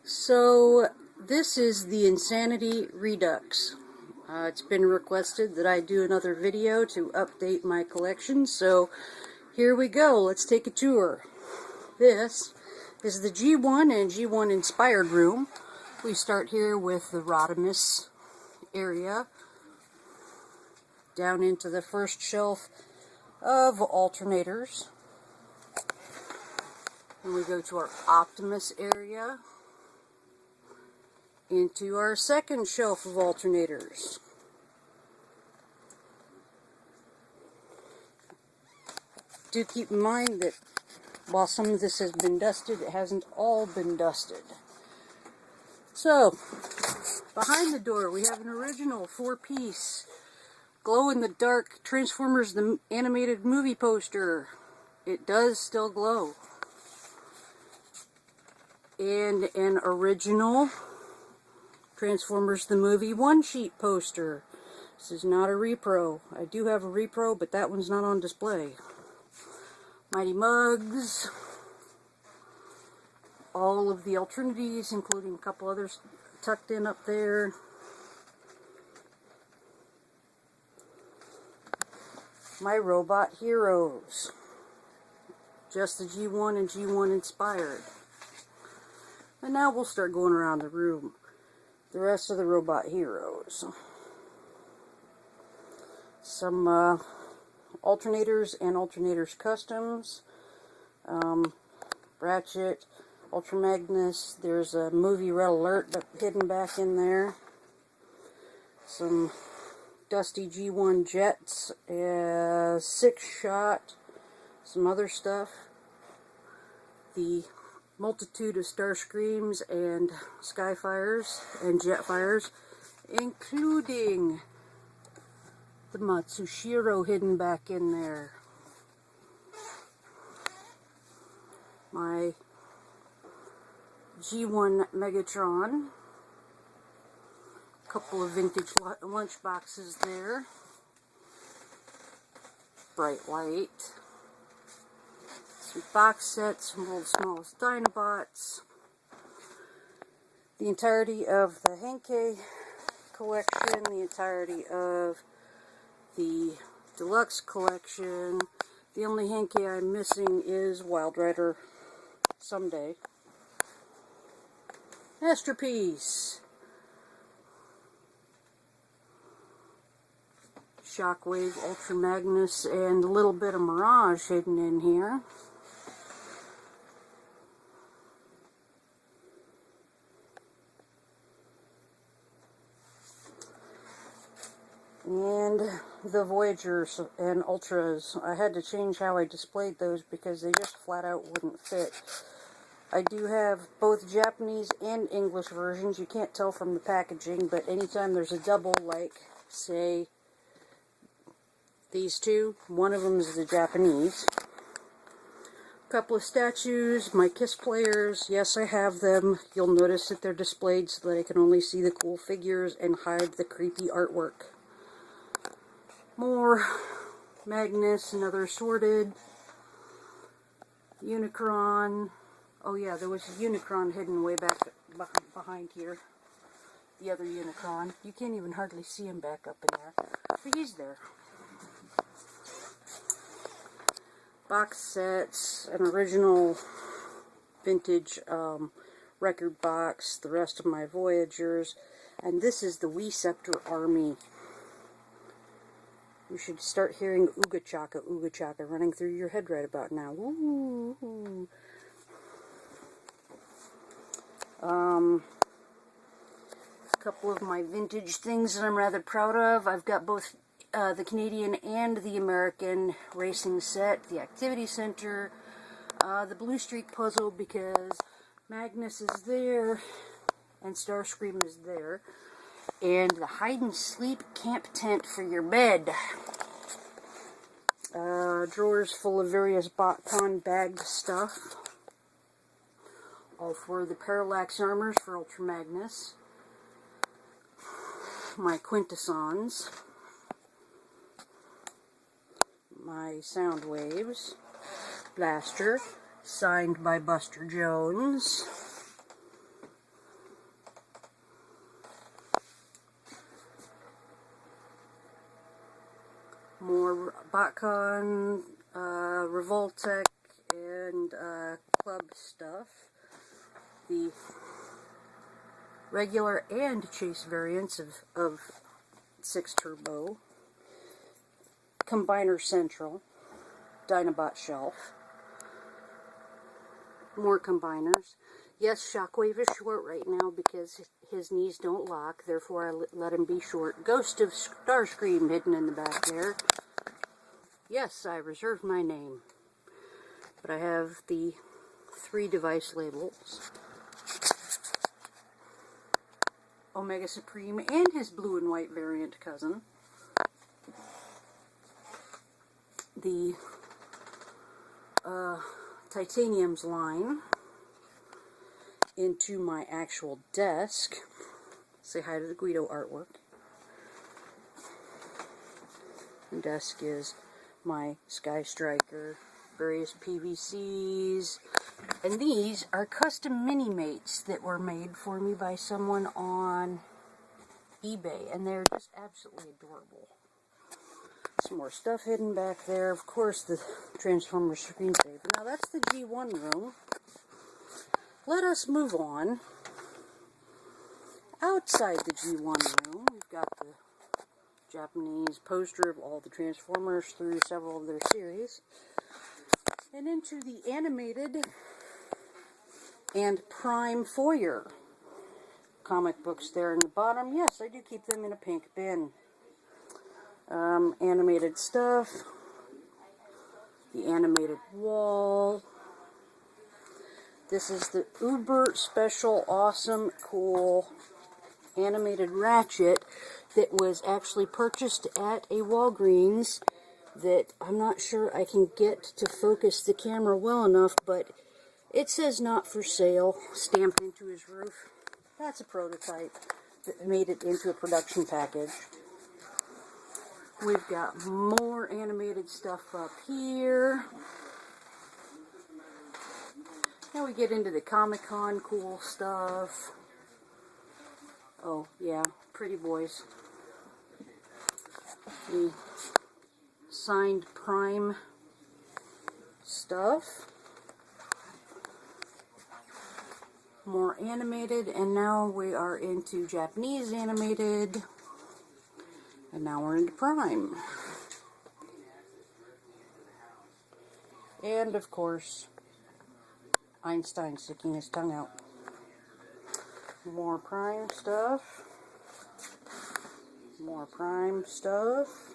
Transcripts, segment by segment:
So this is the Insanity Redux. It's been requested that I do another video to update my collection, so here we go. Let's take a tour. This is the G1 and G1 inspired room. We start here with the Rodimus area, down into the first shelf of alternators. And we go to our Optimus area, into our second shelf of alternators. Do keep in mind that while some of this has been dusted, it hasn't all been dusted. So, behind the door we have an original 4-piece glow-in-the-dark Transformers the animated movie poster. It does still glow. And an original Transformers the movie one-sheet poster. This is not a repro. I do have a repro, but that one's not on display. Mighty Mugs. All of the alternatives, including a couple others tucked in up there. My Robot Heroes. Just the G1 and G1 inspired. And now we'll start going around the room. The rest of the Robot Heroes. Some alternators and alternators customs. Ratchet, Ultra Magnus. There's a movie Red Alert hidden back in there. Some dusty G1 jets. 6-shot. Some other stuff. The multitude of Starscreams and Skyfires and Jetfires, including the Matsushiro hidden back in there. My G1 Megatron. A couple of vintage lunch boxes there. Bright Light. Some box sets from World's Smallest Dinobots. The entirety of the Henkei collection. The entirety of the Deluxe collection. The only Henkei I'm missing is Wild Rider Someday. Masterpiece. Shockwave, Ultra Magnus, and a little bit of Mirage hidden in here. And the Voyagers and Ultras. I had to change how I displayed those because they just flat out wouldn't fit. I do have both Japanese and English versions. You can't tell from the packaging, but anytime there's a double, like, say, these two, one of them is the Japanese. A couple of statues, my Kiss players. Yes, I have them. You'll notice that they're displayed so that I can only see the cool figures and hide the creepy artwork. More Magnus, another assorted. Unicron. Oh yeah, there was a Unicron hidden way back behind here. The other Unicron. You can't even hardly see him back up in there. But he's there. Box sets, an original vintage record box, the rest of my Voyagers, and this is the Weeceptor Army. You should start hearing Ooga Chaka running through your head right about now. Woo! A couple of my vintage things that I'm rather proud of. I've got both the Canadian and the American racing set, the Activity Center, the Blue Streak puzzle because Magnus is there and Starscream is there. And the hide and sleep camp tent for your bed. Drawers full of various BotCon bagged stuff. All for the Parallax armors for Ultra Magnus. My Quintessons. My Soundwaves. Blaster. Signed by Buster Jones. more BotCon, Revoltech, and club stuff. The regular and chase variants of 6 Turbo, Combiner Central, Dinobot Shelf, more combiners. Yes, Shockwave is short right now because his knees don't lock, therefore I let him be short. Ghost of Starscream hidden in the back there. Yes, I reserved my name. But I have the 3 device labels. Omega Supreme and his blue and white variant cousin. The Titanium's line into my actual desk. Say hi to the Guido artwork. The desk is my Sky Striker, various PVCs, and these are custom mini mates that were made for me by someone on eBay, and they're just absolutely adorable. Some more stuff hidden back there. Of course, the Transformers screensaver. Now that's the G1 room. Let us move on. Outside the G1 room, we've got the Japanese poster of all the Transformers through several of their series. And into the animated and Prime foyer. Comic books there in the bottom. Yes, I do keep them in a pink bin. Animated stuff. The animated wall. This is the uber special, awesome, cool animated Ratchet that was actually purchased at a Walgreens that I'm not sure I can get to focus the camera well enough, but it says not for sale stamped into his roof. That's a prototype that made it into a production package. We've got more animated stuff up here. Now we get into the Comic-Con cool stuff. Oh, yeah, pretty boys. The signed Prime stuff. More animated, and now we are into Japanese animated. And now we're into Prime. And, of course, Einstein sticking his tongue out. More Prime stuff. More Prime stuff.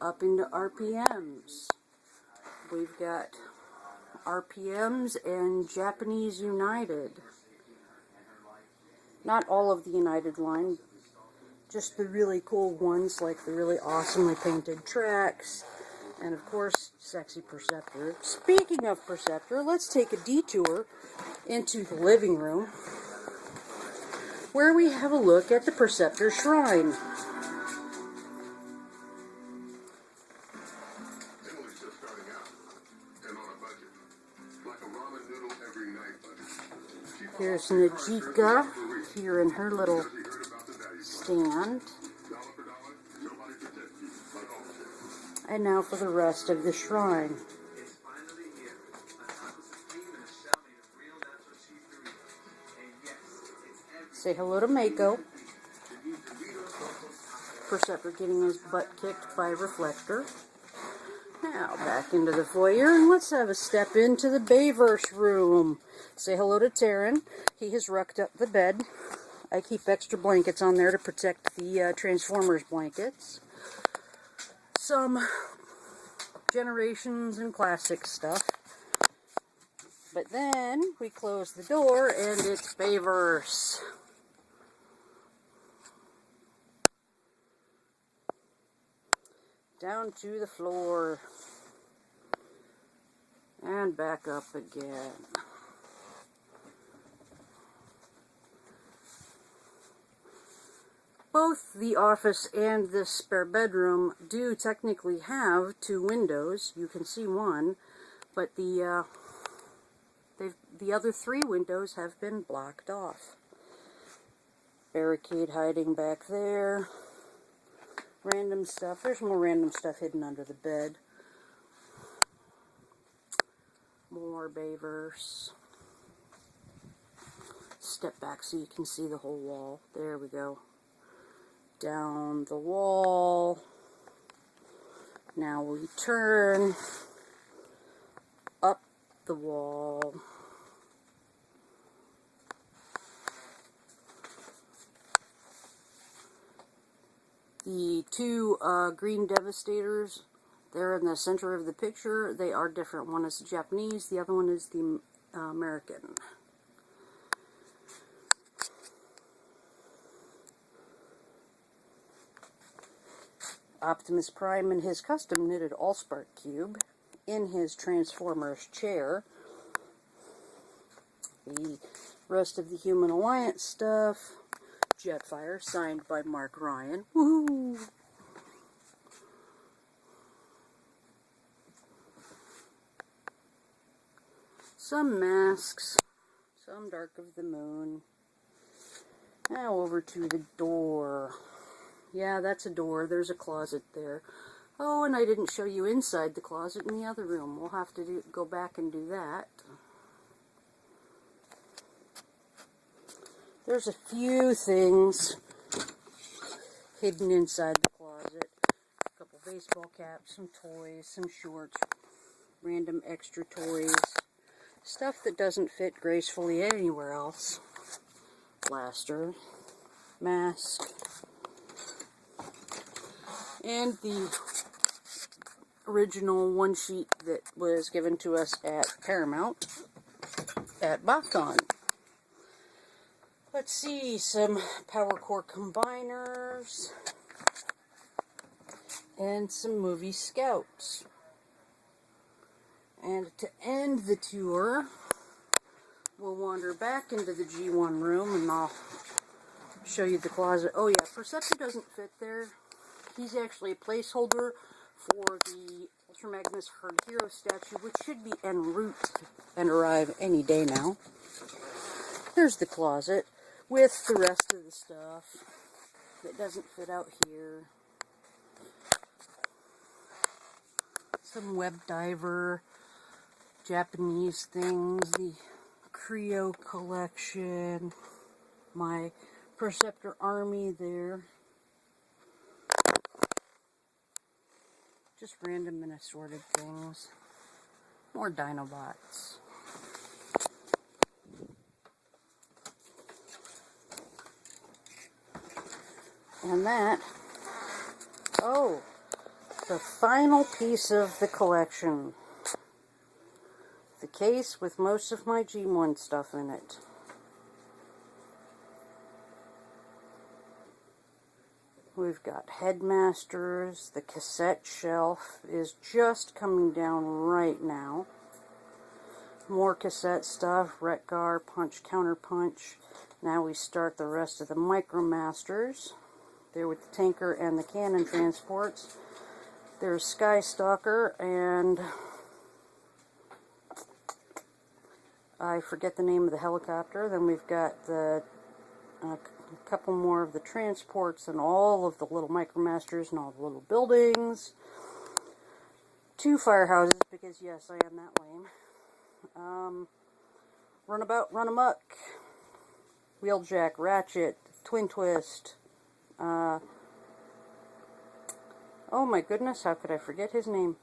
Up into RPMs. We've got RPMs and Japanese United. Not all of the United line, just the really cool ones, like the really awesomely painted tracks, and of course, sexy Perceptor. Speaking of Perceptor, let's take a detour into the living room, where we have a look at the Perceptor Shrine. Here's Najika here in her little stand. And now for the rest of the shrine. Say hello to Mako. Perceptor getting his butt kicked by Reflector. Now back into the foyer, and let's have a step into the Bayverse room. Say hello to Terran. He has rucked up the bed. I keep extra blankets on there to protect the Transformers blankets. Some Generations and Classic stuff. But then we close the door and it's Bayverse. Down to the floor. And back up again. Both the office and this spare bedroom do technically have 2 windows. You can see one, but the other 3 windows have been blocked off. Barricade hiding back there. random stuff. There's more random stuff hidden under the bed. More Bayverse. Step back so you can see the whole wall. There we go. Down the wall. Now we turn up the wall. The two green Devastators, they're in the center of the picture. They are different. One is Japanese, the other one is the American. Optimus Prime in his custom knitted Allspark cube, in his Transformers chair. The rest of the Human Alliance stuff. Jetfire, signed by Mark Ryan. Woohoo! Some masks. Some Dark of the Moon. Now over to the door. Yeah, that's a door. There's a closet there. Oh, and I didn't show you inside the closet in the other room. We'll have to go back and do that. There's a few things hidden inside the closet. A couple baseball caps, some toys, some shorts, random extra toys. Stuff that doesn't fit gracefully anywhere else. Blaster. Mask. And the original one sheet that was given to us at Paramount at BotCon. Let's see, some power core combiners and some movie scouts. And to end the tour, we'll wander back into the G1 room and I'll show you the closet. Oh yeah, Perceptor doesn't fit there. He's actually a placeholder for the Ultra Magnus Herd Hero statue, which should be en route and arrive any day now. There's the closet with the rest of the stuff that doesn't fit out here. Some Web Diver, Japanese things, the Creo collection, my Perceptor army there. Just random and assorted things. More Dinobots. And that, oh, the final piece of the collection. The case with most of my G1 stuff in it. We've got Headmasters. The cassette shelf is just coming down right now. More cassette stuff. Retgar, Punch, Counterpunch. Now we start the rest of the Micromasters. There with the tanker and the cannon transports. There's Skystalker and I forget the name of the helicopter. Then we've got the a couple more of the transports and all of the little Micromasters and all the little buildings. 2 firehouses, because yes, I am that lame. Runabout, Run Amok, Wheeljack, Ratchet, Twin Twist. Oh my goodness, how could I forget his name?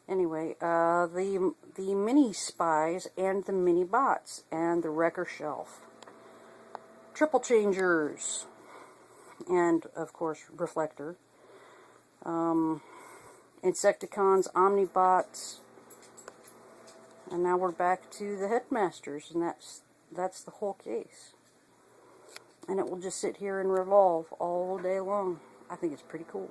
Anyway, the mini spies and the mini bots and the wrecker shelf. Triple changers, and of course Reflector, Insecticons, Omnibots, and now we're back to the Headmasters, and that's the whole case. And it will just sit here and revolve all day long. I think it's pretty cool.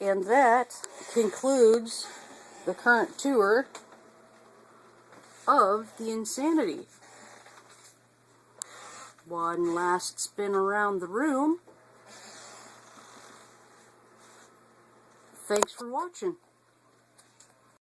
And that concludes the current tour of the Insanity. One last spin around the room. Thanks for watching.